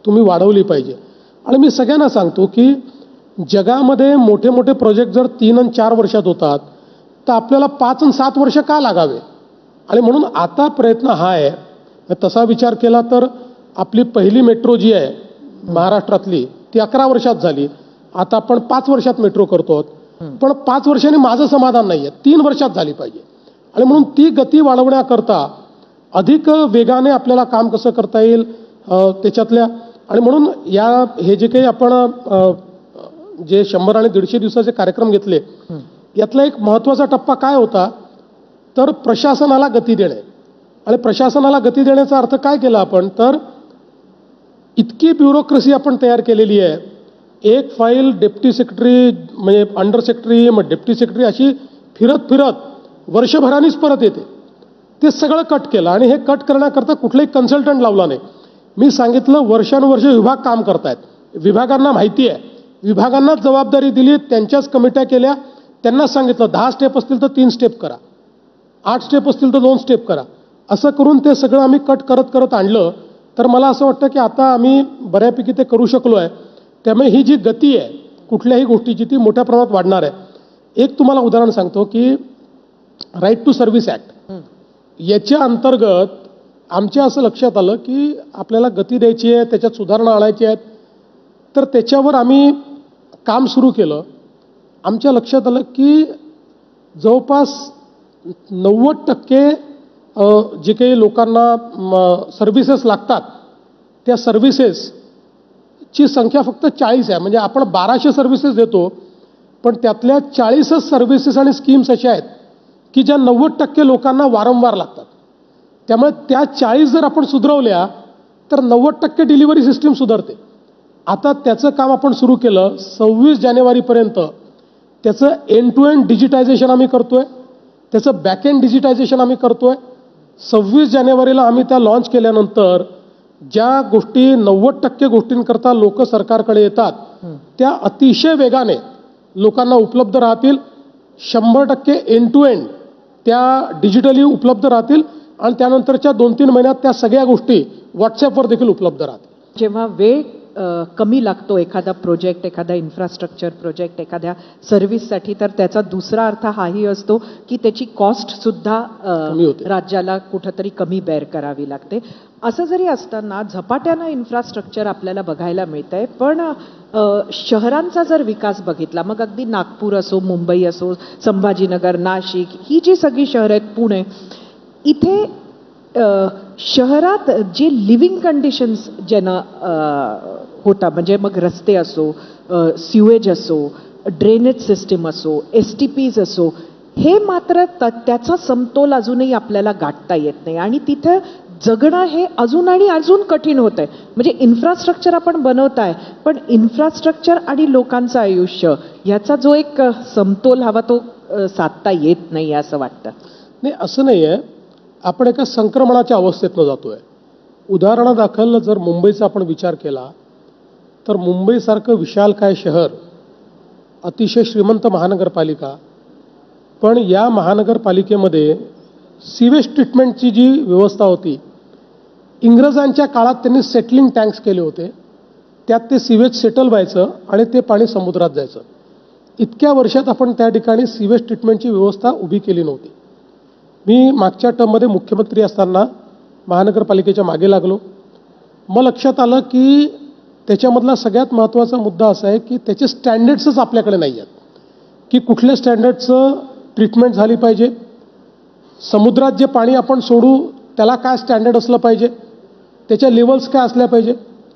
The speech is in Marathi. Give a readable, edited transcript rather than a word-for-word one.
तुम्ही वाढवली पाहिजे. आणि मी सगळ्यांना सांगतो की जगामध्ये मोठे मोठे प्रोजेक्ट जर 3 आणि 4 वर्षात होतात तर आपल्याला 5 आणि 7 वर्ष का लागावे. आणि म्हणून आता प्रयत्न हा आहे. तसा विचार केला तर आपली पहिली मेट्रो जी आहे महाराष्ट्रातली ती 11 वर्षात झाली. आता आपण 5 वर्षात मेट्रो करतो. पण 5 वर्षांनी माझं समाधान नाही आहे, 3 वर्षात झाली पाहिजे. आणि म्हणून ती गती वाढवण्याकरता अधिक वेगाने आपल्याला काम कसं करता येईल त्याच्यातल्या. आणि म्हणून हे जे काही आपण जे 100 आणि 150 दिवसाचे कार्यक्रम घेतले यातला एक महत्त्वाचा टप्पा काय होता तर प्रशासनाला गती देणे. आणि प्रशासनाला गती देण्याचा अर्थ काय केला आपण तर इतकी ब्युरोक्रेसी आपण तयार केलेली आहे. एक फाईल डेप्टी सेक्रेटरी म्हणजे अंडर सेक्रेटरी मग डेप्टी सेक्रेटरी अशी फिरत फिरत वर्षभरानेच परत येते. ते सगळं कट केलं आणि हे कट करण्याकरता कुठलाही कन्सल्टंट लावला नाही. मी सांगितलं वर्षानुवर्ष विभाग काम करतायत, विभागांना माहिती आहे, विभागांनाच जबाबदारी दिली, त्यांच्याच कमिट्या केल्या, त्यांनाच सांगितलं 10 स्टेप असतील तर 3 स्टेप करा, 8 स्टेप असतील तर 2 स्टेप करा. असं करून ते सगळं आम्ही कट करत करत आणलं. तर मला असं वाटतं की आता आम्ही बऱ्यापैकी ते करू शकलो आहे. त्यामुळे ही जी गती आहे कुठल्याही गोष्टीची ती मोठ्या प्रमाणात वाढणार आहे. एक तुम्हाला उदाहरण सांगतो की राईट टू सर्व्हिस ॲक्ट याच्या अंतर्गत आमच्या असं लक्षात आलं की आपल्याला गती द्यायची आहे, त्याच्यात सुधारणा आणायची आहेत. तर त्याच्यावर आम्ही काम सुरू केलं. आमच्या लक्षात आलं की जवळपास 90% जे काही लोकांना सर्व्हिसेस लागतात त्या सर्व्हिसेसची संख्या फक्त 40 आहे. म्हणजे आपण 1200 सर्व्हिसेस देतो पण त्यातल्या 40च सर्व्हिसेस आणि स्कीम्स अशा आहेत की ज्या 90% लोकांना वारंवार लागतात. त्यामुळे त्या 40 जर आपण सुधारवल्या तर 90% डिलिव्हरी सिस्टीम सुधारते. आता त्याचं काम आपण सुरू केलं. 26 जानेवारीपर्यंत त्याचं एंड टू एंड डिजिटायझेशन आम्ही करतोय, त्याचं बॅकएंड डिजिटायझेशन आम्ही करतोय. 26 जानेवारीला आम्ही त्या लॉन्च केल्यानंतर ज्या गोष्टी 90% गोष्टींकरता लोक सरकारकडे येतात त्या अतिशय वेगाने लोकांना उपलब्ध राहतील. 100% एंड टू एंड त्या डिजिटली उपलब्ध राहतील आणि त्यानंतरच्या 2-3 महिन्यात त्या सगळ्या गोष्टी व्हॉट्सॲपवर देखील उपलब्ध राहतील. जेव्हा वेळ कमी लागतो एखादा प्रोजेक्ट, एखादा इन्फ्रास्ट्रक्चर प्रोजेक्ट, एखाद्या सर्व्हिससाठी, तर त्याचा दुसरा अर्थ हाही असतो की त्याची कॉस्ट सुद्धा राज्याला कुठंतरी कमी बेअर करावी लागते. असं जरी असताना झपाट्यानं इन्फ्रास्ट्रक्चर आपल्याला बघायला मिळतंय. पण शहरांचा जर विकास बघितला, मग अगदी नागपूर असो, मुंबई असो, संभाजीनगर, नाशिक, ही जी सगळी शहरं आहेत, पुणे, इथे शहरात जे लिव्हिंग कंडिशन्स ज्यांना होता, म्हणजे मग रस्ते असो, सिवेज असो, ड्रेनेज सिस्टीम असो, STPs असो, हे मात्र त्याचा समतोल अजूनही आपल्याला गाठता येत नाही आणि तिथं जगणं हे अजून आणि अजून कठीण होत आहे. म्हणजे इन्फ्रास्ट्रक्चर आपण बनवताय पण इन्फ्रास्ट्रक्चर आणि लोकांचं आयुष्य याचा जो एक समतोल हवा तो साधता येत नाही असं वाटतं. नाही, असं नाही आहे. आपण एका संक्रमणाच्या अवस्थेतनं जातोय. उदाहरणादाखल जर मुंबईचा आपण विचार केला तर मुंबईसारखं विशालकाय शहर, अतिशय श्रीमंत महानगरपालिका, पण या महानगरपालिकेमध्ये सीवेज ट्रीटमेंटची जी व्यवस्था होती, इंग्रजांच्या काळात त्यांनी सेटलिंग टँक्स केले होते. त्यात ते सीवेज सेटल व्हायचं आणि ते पाणी समुद्रात जायचं. इतक्या वर्षात आपण त्या ठिकाणी सीवेज ट्रीटमेंटची व्यवस्था उभी केली नव्हती. मी मागच्या टर्ममध्ये मुख्यमंत्री असताना महानगरपालिकेच्या मागे लागलो. मग लक्षात आलं की त्याच्यामधला सगळ्यात महत्त्वाचा मुद्दा असा आहे की त्याचे स्टँडर्ड्सच आपल्याकडे नाही आहेत की कुठल्या स्टँडर्डचं ट्रीटमेंट झाली पाहिजे. समुद्रात जे पाणी आपण सोडू त्याला काय स्टँडर्ड असलं पाहिजे, त्याच्या लेवल्स काय असल्या पाहिजे.